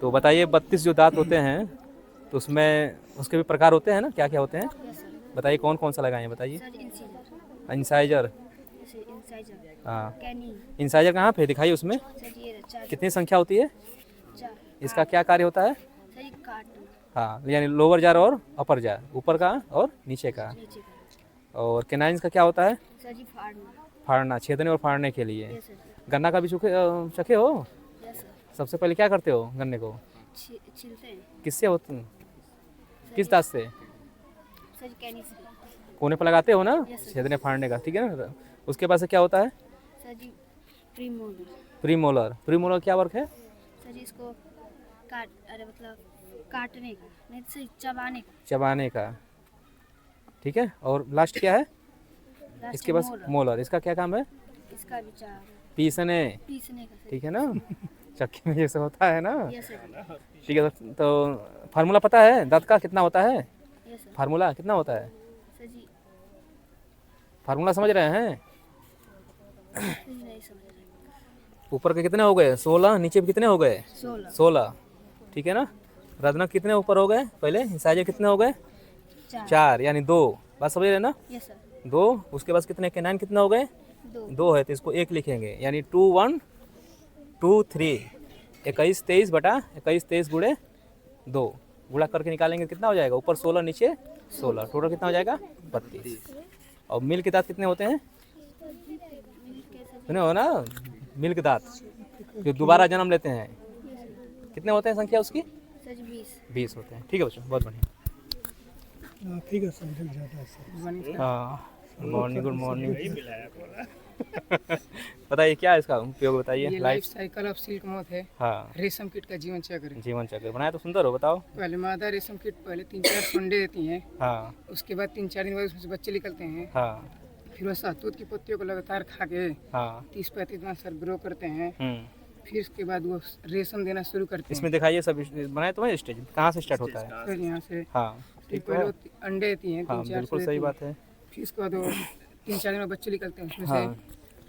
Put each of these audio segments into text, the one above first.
तो बताइए 32 जो दांत होते हैं तो उसमें उसके भी प्रकार होते हैं ना, क्या क्या होते हैं? Yes sir. बताइए कौन कौन सा लगाएं बताइए। Sir incisor, incisor. जैसे इंसाइजर, हाँ, कैनी। इंसाइजर कहाँ पे दिखाइए उसमें सर ये चार, कितनी संख्या होती है? चार। इसका क्या कार्य होता है? सर ये काटना, हाँ, यानी लोअर जार और अपर जार, ऊपर का और नीचे का। नीचे का। और केनाइन्स का क्या होता है? सर जी फाड़ना। फाड़ना, छेदने और फाड़ने के लिए। Yes sir. गन्ना का भी चखे हो? Yes sir. सबसे पहले क्या करते हो गन्ने को? छिलते हैं। किससे होते? सर किस ये- दांत से? सर कैनी से। कोने पर लगाते हो ना, यस सर। छेदने फाड़ने का, ठीक है ना। उसके बाद से क्या होता है? सर जी प्रीमोलर। प्रीमोलर। प्रीमोलर क्या वर्क है? सर जी इसको अरे मतलब काटने का, नहीं तो सर चबाने का। चबाने का, ठीक है। और लास्ट क्या है? लास्ट इसके पास मोलर। मोलर, इसका क्या काम है? इसका भी चार, पीसने, पीसने का सर। ठीक है ना। चक्की में ये सब होता है ना, यस सर। ठीक है। तो फार्मूला पता है दांत का कितना होता है? Yes sir. फार्मूला कितना होता है? सर जी फार्मूला समझ रहे हैं? सर जी नहीं समझ रहे। ऊपर के कितने हो गए 16, नीचे भी कितने हो गए 16, 16, ठीक है ना। रत्नक कितने ऊपर हो गए पहले, इंसाइजर कितने हो गए? चार। 4 यानी 2, बात समझ रहे हैं ना। Yes sir. 2, उसके बाद कितने केनाइन कितने हो गए? 2। 2 है तो इसको 1 लिखेंगे, यानी 2 1 2 3, 21 23 बटा 21 23 गुणे 2, गुणा करके निकालेंगे कितना हो जाएगा? ऊपर 16 नीचे 16, टोटल कितना हो जाएगा? 32। और मिल के दांत कितने होते हैं? सुने हो ना, मिल के दांत जो दोबारा जन्म लेते हैं, कितने होते हैं संख्या उसकी? सर जी 20। 20 होते हैं, ठीक है बच्चों, बहुत बढ़िया। ठीक है, समझ जाता है सर। हाँ, मॉर्निंग, गुड मॉर्निंग। बताइए क्या है इसका उपयोग, बताइए। ये life cycle of silk moth है। हाँ, रेशम कीट का जीवन चक्र है। जीवन चक्र बनाया तो सुंदर हो, बताओ। पहले मादा रेशम कीट पहले 3-4 अंडे देती हैं। हाँ उसके बाद 3-4 दिन बाद उसमें से बच्चे निकलते हैं। हाँ फिर वह शहतूत की पत्तियों को लगातार खा के हाँ। 30-35 मास सर ग्रो करते हैं। हम्म। फिर उसके बाद वो रेशम देना शुरू करते हैं। इसमें दिखाइए सब बनाए तो है, स्टेज कहाँ से स्टार्ट होता है? फिर यहाँ से हाँ फिर ठीक पहले है। वो अंडे देती हैं, हाँ 3-4 बिल्कुल सही बात है। फिर उसके बाद वो 3-4 दिन में बच्चे निकलते हैं उसमें हाँ,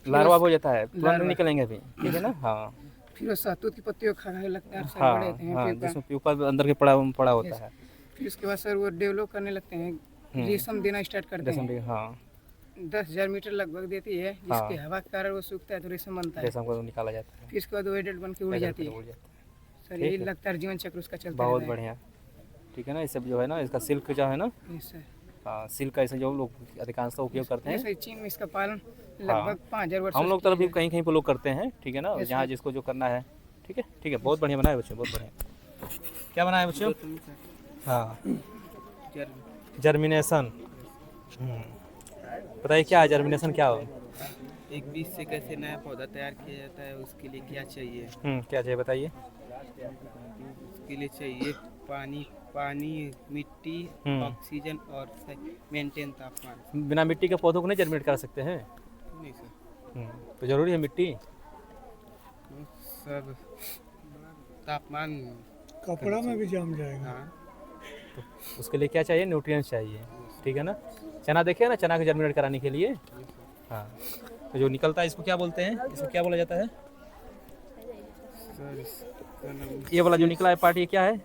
से। लार्वा हो जाता है, तुरंत लार्वा। निकलेंगे अभी, ठीक है ना। हाँ फिर वो शहतूत की पत्तियों को खाने लगता है, सर हाँ बड़े होते हैं। हाँ, फिर जिसमें प्यूपा अंदर के पड़ा पड़ा होता है। फिर उसके बाद सर वो डेवलप करने लगते हैं, रेशम देना स्टार्ट करते हैं। रेशम, हाँ 10,000 मीटर लगभग देती है, जिसके हवा के कारण वो सूखता है तो रेशम बनता है। रेशम को निकाला जाता है, फिर उसके बाद वो एडल्ट बन के उड़ जाती है। उड़ जाता है। सर यही लगता है जीवन चक्र उसका चलता बहुत रहता बढ़िया, ठीक है ना। ये सब जो है ना, इसका सिल्क जो है ना, है। Yes sir. हाँ सिल्क का ऐसे जो लोग अधिकांशतः उपयोग करते हैं। जैसे चीन में इसका पालन लगभग 5,000 वर्ष हम लोग तरफ भी कहीं कहीं पर लोग करते हैं, ठीक है ना, Yes, जहाँ sir. जिसको जो करना है, ठीक है। ठीक है, बहुत बढ़िया बनाए बच्चों, बहुत बढ़िया। क्या बनाए बच्चों? हाँ, जर्मिनेशन। बताइए क्या है जर्मिनेशन, क्या हो? एक बीज से कैसे नया पौधा तैयार किया जाता है, उसके लिए क्या चाहिए? क्या चाहिए बताइए। उसके लिए चाहिए पानी, मिट्टी, ऑक्सीजन और मेंटेन तापमान। बिना मिट्टी के पौधों को नहीं जर्मिनेट कर सकते हैं। नहीं सर, तो जरूरी है मिट्टी। सब तापमान। कपड़ा में भी जम जाएगा। हाँ, तो उसके लिए क्या चाहिए? न्यूट्रिएंट्स चाहिए, ठीक है ना। चना देखिए ना, चना को जर्मिनेट कराने के लिए, हाँ, तो जो निकलता है इसको क्या बोलते हैं, इसको क्या बोला जाता है? सर इसका नाम ये वाला जो निकला है पार्ट, ये क्या है?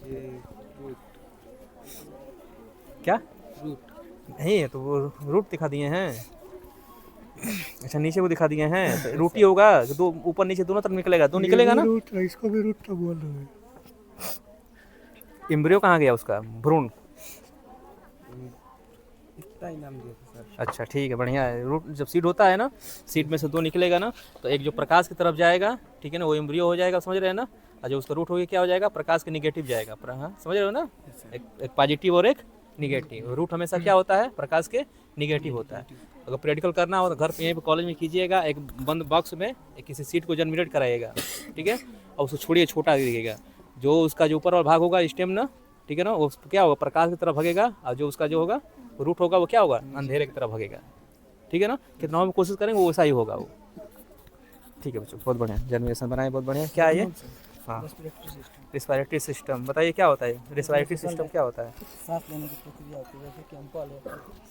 ये रूट। क्या रूट नहीं है, तो वो रूट दिखा दिए हैं। अच्छा, नीचे को दिखा दिए हैं, तो रूट ही होगा, दो ऊपर नीचे दोनों तरफ निकलेगा, दो निकलेगा ना। रूट, इसको भी रूट तो बोल रहे हैं। एम्ब्रियो कहाँ गया उसका, भ्रूण? इतना ही नाम दिया था सर। अच्छा ठीक है, बढ़िया है। रूट जब सीड होता है ना, सीड में से दो निकलेगा ना, तो एक जो प्रकाश की तरफ जाएगा, ठीक है ना, वो एम्ब्रियो हो जाएगा, समझ रहे हैं ना। और जो उसका रूट होगा क्या हो जाएगा? प्रकाश के निगेटिव जाएगा, हाँ समझ रहे हो ना। एक पॉजिटिव और एक निगेटिव। रूट हमेशा क्या होता है? प्रकाश के निगेटिव होता है। अगर प्रैक्टिकल करना हो तो घर पे, यहीं पे कॉलेज में कीजिएगा, एक बंद बॉक्स में एक किसी सीड को जर्मिनेट कराइएगा, ठीक है, और उसको छोड़िए, छोटा दिखेगा। जो उसका जो ऊपर वाला भाग होगा स्टेम ना, ठीक है ना, वो क्या होगा? प्रकाश की तरफ भागेगा, और जो उसका जो होगा रूट होगा वो क्या होगा? अंधेरे की तरफ भागेगा, ठीक है ना। कितना हम कोशिश करेंगे वो वैसा ही होगा वो, ठीक है बच्चों, बहुत बढ़िया जर्मिनेशन बनाए, बहुत बढ़िया। क्या है ये? हाँ, रिस्पायरेटरी सिस्टम। बताइए क्या होता है रिस्पायरेटरी सिस्टम, क्या होता है? सांस लेने की प्रक्रिया होती है। जैसे कि हम पहले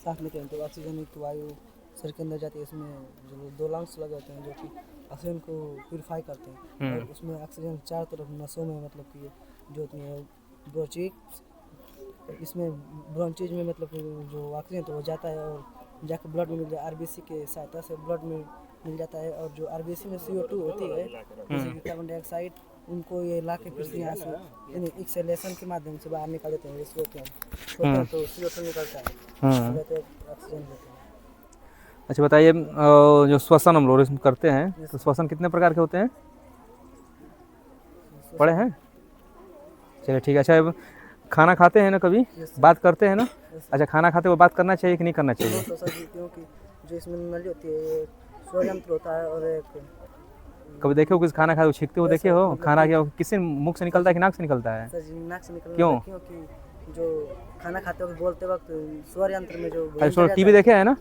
सांस लेते हैं तो ऑक्सीजन युक्त वायु शरीर के अंदर जाती है। इसमें जो 2 लंग्स लगे होते हैं जो कि ऑक्सीजन को प्यूरिफाई करते हैं और उसमें ऑक्सीजन चारों तरफ नसों में मतलब कि जो होती है ब्रोंचीज, इसमें ब्रोंचीज में मतलब कि जो ऑक्सीजन तो वो जाता है और जाकर ब्लड में मिल जाए, आरबीसी के सहायता से ब्लड में मिल जाता है। और जो आरबीसी में CO2 होती है जैसे कि कार्बन डाइऑक्साइड, उनको ये ला के फिर से यहाँ से एक्सेलेशन के माध्यम से बाहर निकाल देते हैं। इसको क्या छोड़ते हैं तो CO2 निकलता है तो ऑक्सीजन देते हैं। अच्छा बताइए, जो श्वसन हम लोग करते हैं तो श्वसन कितने प्रकार के होते हैं, पढ़े हैं? चलिए ठीक है। अच्छा अब खाना खाते हैं ना, कभी बात करते हैं ना? अच्छा खाना खाते हुए बात करना चाहिए कि नहीं करना चाहिए? तो सर जी, क्योंकि जो इसमें नली होती है ये स्वर यंत्र होता है और एक कभी देखे हो किसी खाना खाते हुए छींकते हो देखे हो? खाना क्या किसी मुख से निकलता है कि नाक से निकलता है? सर जी नाक से निकलता क्यों? है क्योंकि जो खाना खाते वक्त बोलते वक्त स्वर यंत्र में जो अच्छा टीवी देखे हैं ना,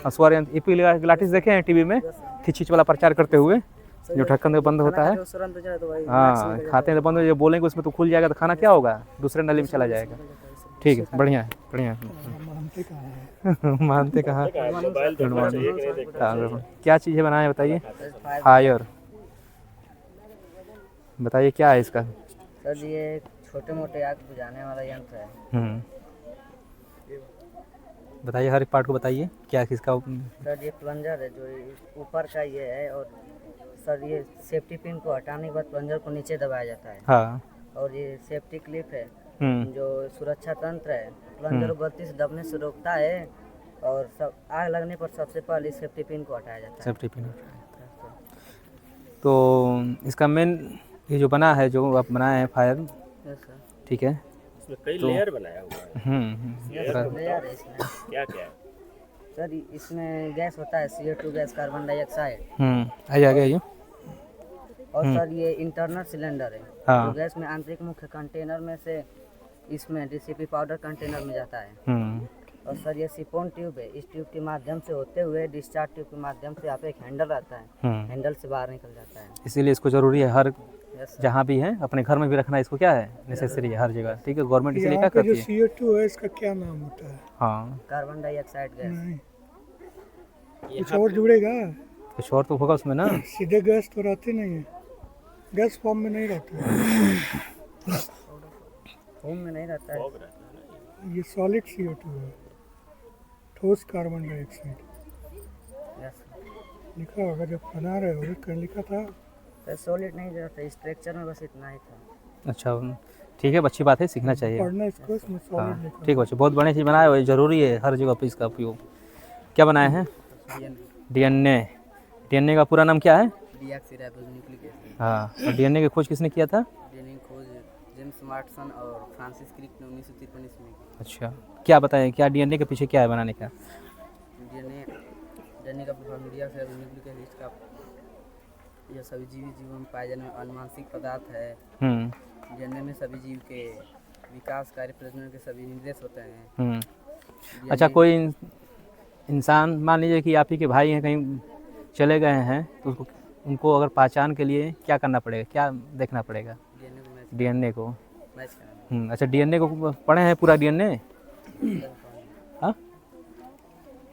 स्वर यंत्र एपिग्लाटिस देखे हैं टीवी में, खिचखिच वाला प्रचार करते हुए जो ढक्कन बंद होता है, हाँ खाते हैं तो बंद हो, जो बोलेंगे उसमें तो खुल जाएगा तो खाना क्या होगा, दूसरे नली में चला जाएगा। ठीक है, बढ़िया है, बढ़िया है। मानते कहाँ? क्या चीज़ है बनाए बताइए? फायर, बताइए क्या है इसका? सर जी ये छोटे मोटे आग बुझाने वाला यंत्र है। बताइए, हर एक पार्ट को बताइए क्या है किसका? सर ये प्लंजर है जो ऊपर का ये है, और सर ये सेफ्टी पिन को हटाने के बाद प्लंजर को नीचे दबाया जाता है। हाँ। और ये सेफ्टी क्लिप है जो सुरक्षा तंत्र है, प्लंजर को गलती से दबने से रोकता है और सब आग लगने पर सबसे पहले सेफ्टी पिन को हटाया जाता है। Safety pin. तो इसका मेन ये जो बना है, जो आप बनाए हैं फायर, ठीक है, इसमें कई लेयर बनाया हुआ है। लेयर है इसमें। क्या क्या है? सर इसमें गैस होता है CO2 गैस, कार्बन डाइऑक्साइड। आ गया ये। और सर ये इंटरनल सिलेंडर है हाँ। जो गैस में आंतरिक मुख्य कंटेनर में से इसमें DCP पाउडर कंटेनर में जाता है। और सर ये सिफोन ट्यूब है, इस ट्यूब के माध्यम से होते हुए डिस्चार्ज ट्यूब के माध्यम से यहाँ पे एक हैंडल आता है, हैंडल से बाहर निकल जाता है। इसीलिए इसको जरूरी है हर जहाँ भी है अपने घर में भी रखना, इसको क्या है नेसेसरी है हर जगह। ठीक है, गवर्नमेंट इसीलिए क्या करती है? जो CO2 है इसका क्या नाम होता है? हाँ, कार्बन डाइऑक्साइड गैस। नहीं, कुछ और जुड़ेगा? कुछ और तो होगा उसमें ना। सीधे गैस तो रहती नहीं है, गैस फॉर्म में नहीं रहता है। फॉर्म में नहीं रहता है, ये सॉलिड CO2 है, ठोस कार्बन डाइऑक्साइड लिखा होगा जब बना रहे हो, कहीं लिखा था? सॉलिड नहीं रहता, स्ट्रक्चर में बस इतना ही था। अच्छा ठीक है, अच्छी बात है, सीखना चाहिए। पढ़ना इसको, इसमें सॉलिड लिखा। ठीक है बच्चे, बहुत बढ़िया चीज़ बनाया हुआ है, जरूरी है हर जगह पे इसका उपयोग। क्या बनाए हैं? DNA। DNA का पूरा नाम क्या है? Deoxyribonucleic acid. हाँ, और DNA की खोज किसने किया था? DNA की खोज जेम्स मार्टसन और फ्रांसिस क्रिक ने 1953 में की। अच्छा, क्या बताएं क्या DNA के पीछे क्या है बनाने का? DNA का डीऑक्सीराइबोन्यूक्लिक एसिड का यह सभी जीवन में पाए जाने वाला अनुवांशिक पदार्थ है। DNA में सभी जीव के विकास कार्य प्रजनन के सभी निर्देश होते हैं। अच्छा, कोई इंसान मान लीजिए कि आप ही के भाई हैं, कहीं चले गए हैं, तो उसको उनको अगर पहचान के लिए क्या करना पड़ेगा, क्या देखना पड़ेगा? DNA को मैच करना। अच्छा, DNA को पढ़े हैं पूरा DNA? हाँ,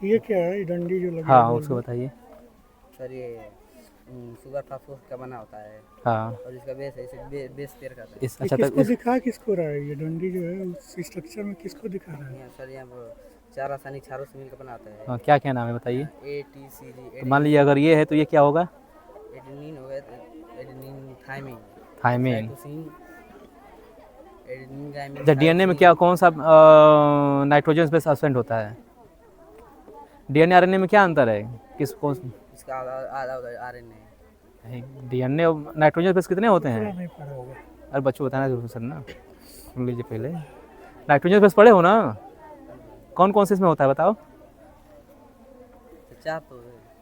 ये क्या है? ये डंडी जो लगी? हाँ उसको बताइए। सर ये शुगर फास्फोरस का बना होता है। हाँ, और इसका बेस है, इसे बेस पेयर कहते हैं। अच्छा किसको दिखा किसको रहा है? ये डंडी जो है उस स्ट्रक्चर में किसको दिखा रहा है? सर यहाँ 4 रासायनिक क्षारों से मिलकर बनाता है। हाँ, क्या क्या नाम है बताइए? ATCG। तो मान लीजिए अगर ये है तो ये क्या होगा? एडेनिन हो गया, एडेनिन थाइमिन। थाइमिन। एडेनिन गाइमिन। अच्छा, DNA में क्या कौन सा नाइट्रोजन बेस सब्सटेंस होता है? DNA RNA में क्या अंतर है? इसका आधा RNA। DNA और नाइट्रोजन बेस कितने होते हैं? नहीं पढ़ा होगा। अरे बच्चों बताना जरूर सर ना, सुन लीजिए पहले। नाइट्रोजन बेस पढ़े हो ना? कौन कौन से इसमें होता है बताओ?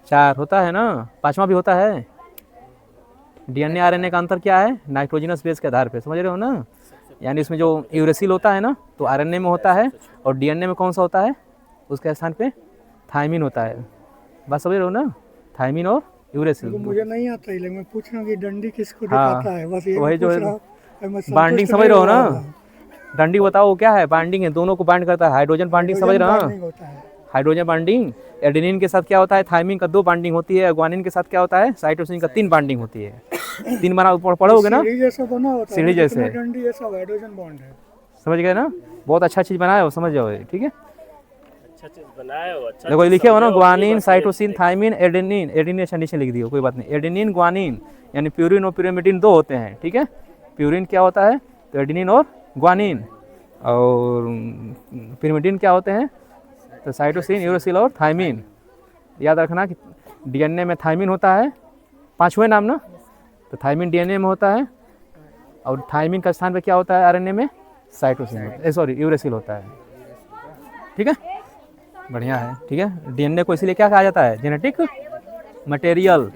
4 होता है ना, 5वां भी होता है। DNA RNA का अंतर क्या है? नाइट्रोजनस बेस के आधार पे, समझ रहे हो ना? यानी इसमें जो यूरेसिल होता है ना तो RNA में होता है, और DNA में कौन सा होता है? उसके स्थान पे थाइमिन होता है। बस समझ रहे हो ना? थाइमिन और यूरेसिल। तो मुझे नहीं आता, लेकिन मैं पूछ रहा हूँ कि डंडी किसको दिखाता है, बस ये वही जो है। बाइंडिंग समझ रहे हो ना? डंडी बताओ क्या है? बाइंडिंग है, दोनों को बाइंड करता है, हाइड्रोजन बाइंडिंग समझ रहे हो ना? Hydrogen bonding. एडेनिन के साथ क्या होता है, थाइमिन का 2 बॉन्डिंग होती है। ग्वानिन के साथ क्या होता है, साइटोसिन का 3 बॉन्डिंग होती है। 3 बना पढ़ोगे ना, सीढ़ी जैसा बना होता है, सीढ़ी जैसे। डंडी ये सब हाइड्रोजन बॉन्ड है। समझ गए ना, बहुत अच्छा चीज़ बनाया हो, समझ जाओ, ठीक है। अच्छा चीज बनाया हो, अच्छा देखो ये लिखे हो ना, समझो, ग्वानिन, बस साइटोसिन, थाइमिन, एडेनिन। एडेनिन अच्छा नीचे लिख दियो, कोई बात नहीं। एडेनिन, ग्वानिन, यानी प्यूरिन और pyrimidine 2 होते हैं, ठीक है। प्यूरिन क्या होता है, तो एडेनिन और ग्वानिन। और pyrimidine क्या होते हैं, तो साइटोसिन, यूरेसिल और थाइमिन। याद रखना कि डीएनए में थाइमिन होता है, 5वें नाम ना, तो थाइमिन डीएनए में होता है। और थाइमिन का स्थान पे क्या होता है आरएनए में, साइटोसिन, सॉरी यूरेसिल होता है, ठीक है। बढ़िया है, ठीक है। डीएनए को इसीलिए क्या कहा जाता है, जेनेटिक मटेरियल।